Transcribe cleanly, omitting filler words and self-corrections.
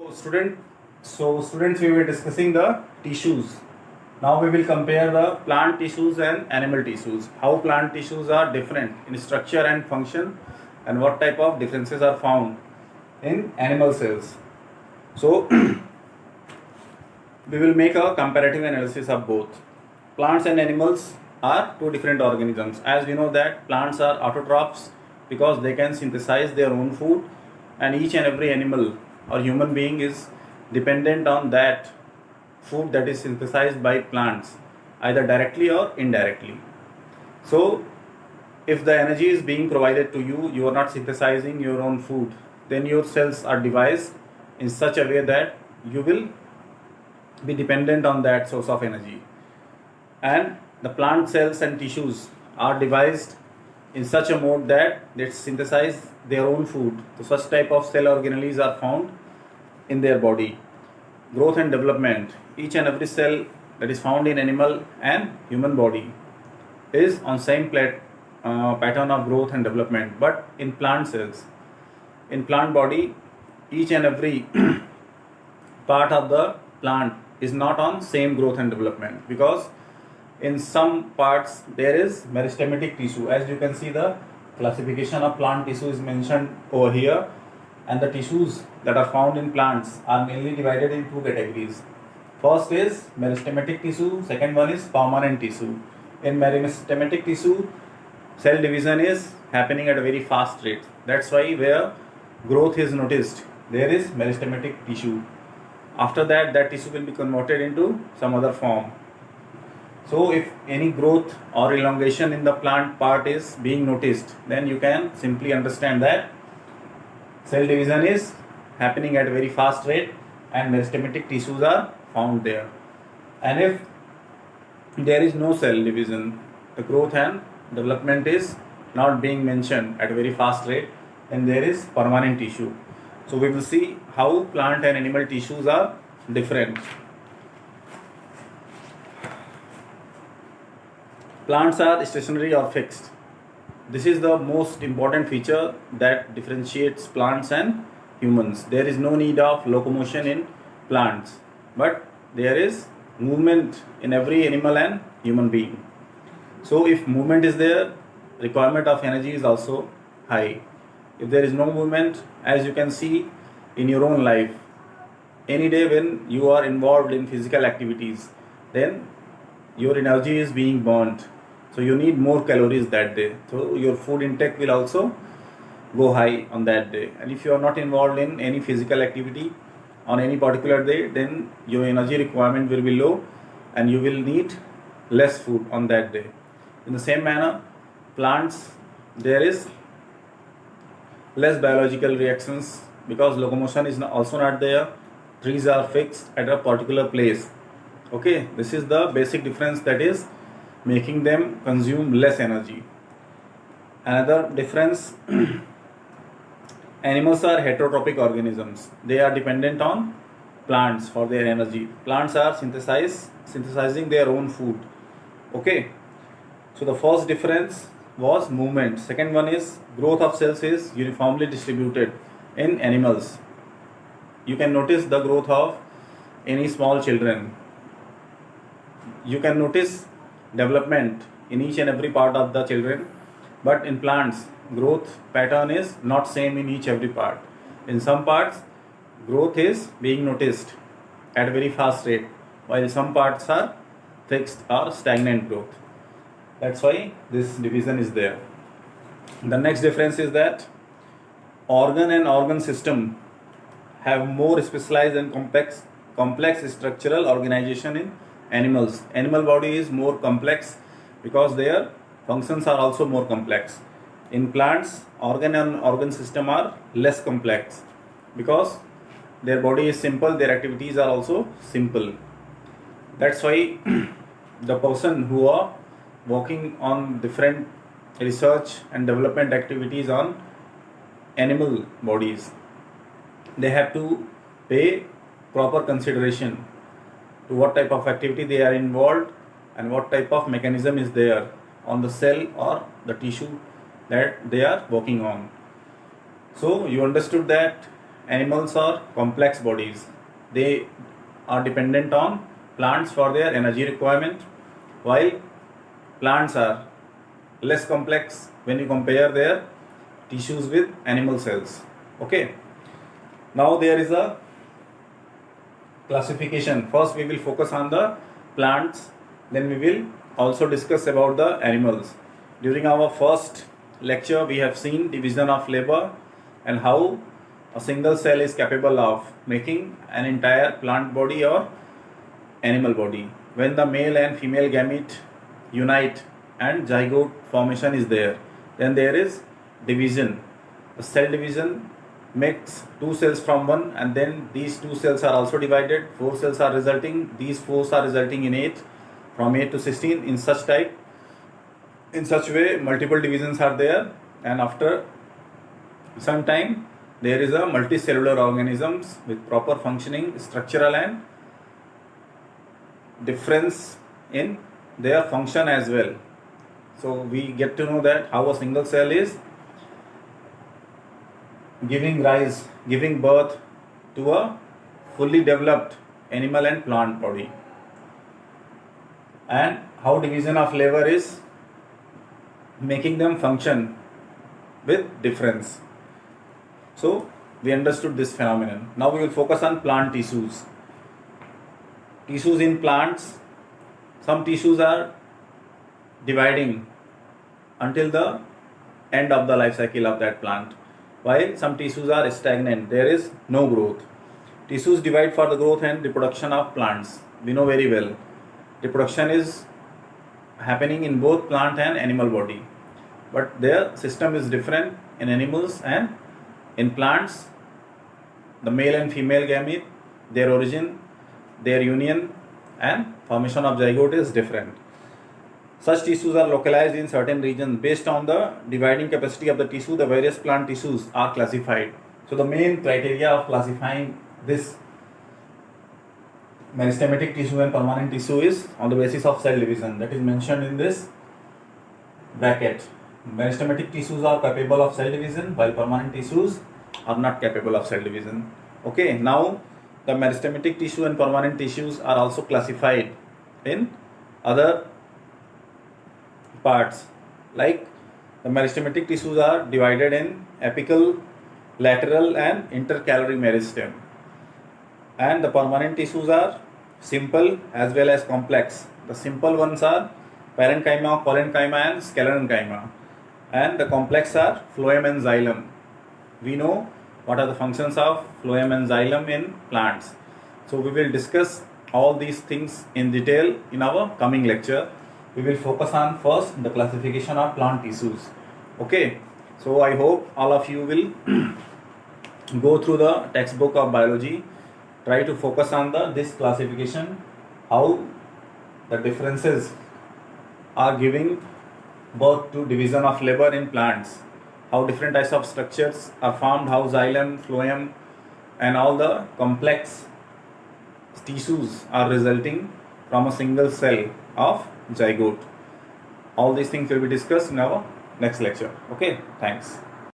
Students, we were discussing the tissues. Now we will compare the plant tissues and animal tissues. How plant tissues are different in structure and function, and what type of differences are found in animal cells. So we will make a comparative analysis of both. Plants and animals are two different organisms. As we know that plants are autotrophs because they can synthesize their own food, and each and every animal or human being is dependent on that food that is synthesized by plants, either directly or indirectly. So if the energy is being provided to you, you are not synthesizing your own food, then your cells are devised in such a way that you will be dependent on that source of energy. And the plant cells and tissues are devised in such a mode that they synthesize their own food. So such type of cell organelles are found in their body. Growth and development. Each and every cell that is found in animal and human body is on same pattern of growth and development. But in plant cells, in plant body, each and every part of the plant is not on same growth and development, because in some parts there is meristematic tissue. As you can see, the classification of plant tissue is mentioned over here, and the tissues that are found in plants are mainly divided in two categories. First is meristematic tissue, second one is permanent tissue. In meristematic tissue, cell division is happening at a very fast rate. That's why where growth is noticed, there is meristematic tissue. After that, that tissue will be converted into some other form. So if any growth or elongation in the plant part is being noticed, then you can simply understand that cell division is happening at a very fast rate and meristematic tissues are found there. And if there is no cell division, the growth and development is not being mentioned at a very fast rate, then there is permanent tissue. So we will see how plant and animal tissues are different. Plants are stationary or fixed. This is the most important feature that differentiates plants and humans. There is no need of locomotion in plants, but there is movement in every animal and human being. So if movement is there, requirement of energy is also high. If there is no movement, as you can see in your own life, any day when you are involved in physical activities, then your energy is being burnt. So you need more calories that day. So your food intake will also go high on that day. And if you are not involved in any physical activity on any particular day, then your energy requirement will be low and you will need less food on that day. In the same manner, plants, there is less biological reactions because locomotion is also not there. Trees are fixed at a particular place. Okay, this is the basic difference that is making them consume less energy. Another difference, animals are heterotrophic organisms. They are dependent on plants for their energy. Plants are synthesizing their own food. Okay, so the first difference was movement. Second one is growth of cells is uniformly distributed in animals. You can notice the growth of any small children. You can notice development in each and every part of the children, but in plants, growth pattern is not same in each every part. In some parts, growth is being noticed at a very fast rate, while some parts are fixed or stagnant growth. That's why this division is there. The next difference is that organ and organ system have more specialized and complex structural organization in animals. Animal body is more complex because their functions are also more complex. In plants, organ and organ system are less complex because their body is simple, their activities are also simple. That's why the person who are working on different research and development activities on animal bodies, they have to pay proper consideration to what type of activity they are involved and what type of mechanism is there on the cell or the tissue that they are working on. So you understood that animals are complex bodies. They are dependent on plants for their energy requirement, while plants are less complex when you compare their tissues with animal cells. Okay. Now there is a classification. First we will focus on the plants, then we will also discuss about the animals. During our first lecture we have seen division of labor and how a single cell is capable of making an entire plant body or animal body. When the male and female gamete unite and zygote formation is there, then there is division. The cell division makes two cells from one, and then these two cells are also divided. 4 cells are resulting. These 4 are resulting in 8, from 8 to 16 in such type. In such way multiple divisions are there, and after some time there is a multicellular organisms with proper functioning structural and difference in their function as well. So we get to know that how a single cell is giving birth to a fully developed animal and plant body, and how division of labor is making them function with difference. So we understood this phenomenon. Now we will focus on plant tissues. Tissues in plants, some tissues are dividing until the end of the life cycle of that plant, while some tissues are stagnant, there is no growth. Tissues divide for the growth and reproduction of plants. We know very well reproduction is happening in both plant and animal body, but their system is different in animals. And in plants, the male and female gamete, their origin, their union and formation of zygote is different. Such tissues are localized in certain regions. Based on the dividing capacity of the tissue, the various plant tissues are classified. So the main criteria of classifying this meristematic tissue and permanent tissue is on the basis of cell division, that is mentioned in this bracket. Meristematic tissues are capable of cell division, while permanent tissues are not capable of cell division. Okay, now the meristematic tissue and permanent tissues are also classified in other parts. Like the meristematic tissues are divided in apical, lateral and intercalary meristem, and the permanent tissues are simple as well as complex. The simple ones are parenchyma, collenchyma and sclerenchyma, and the complex are phloem and xylem. We know what are the functions of phloem and xylem in plants. So we will discuss all these things in detail in our coming lecture. We will focus on first the classification of plant tissues. Okay, so I hope all of you will go through the textbook of biology, try to focus on this classification, how the differences are giving birth to division of labor in plants, how different types of structures are formed, how xylem, phloem and all the complex tissues are resulting from a single cell of zygote. All these things will be discussed in our next lecture. Okay, thanks.